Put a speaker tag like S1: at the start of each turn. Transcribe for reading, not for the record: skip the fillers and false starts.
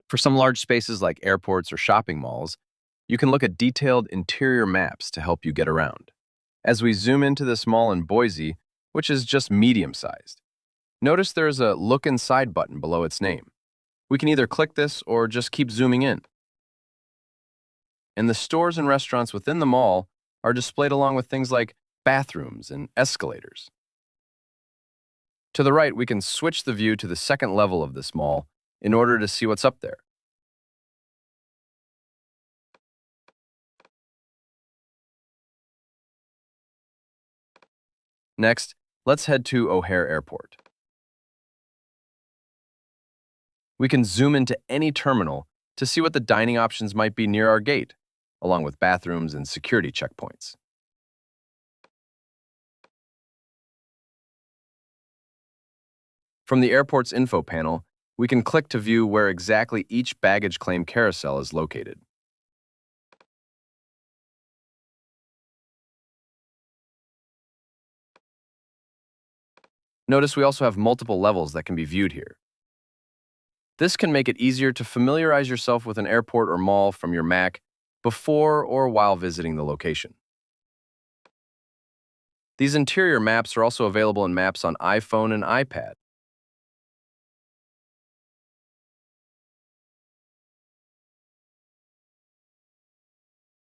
S1: For some large spaces like airports or shopping malls, you can look at detailed interior maps to help you get around. As we zoom into this mall in Boise, which is just medium-sized, notice there's a Look Inside button below its name. We can either click this or just keep zooming in. And the stores and restaurants within the mall are displayed along with things like bathrooms and escalators. To the right, we can switch the view to the second level of this mall in order to see what's up there. Next, let's head to O'Hare Airport. We can zoom into any terminal to see what the dining options might be near our gate, along with bathrooms and security checkpoints. From the airport's info panel, we can click to view where exactly each baggage claim carousel is located. Notice we also have multiple levels that can be viewed here. This can make it easier to familiarize yourself with an airport or mall from your Mac before or while visiting the location. These interior maps are also available in maps on iPhone and iPad,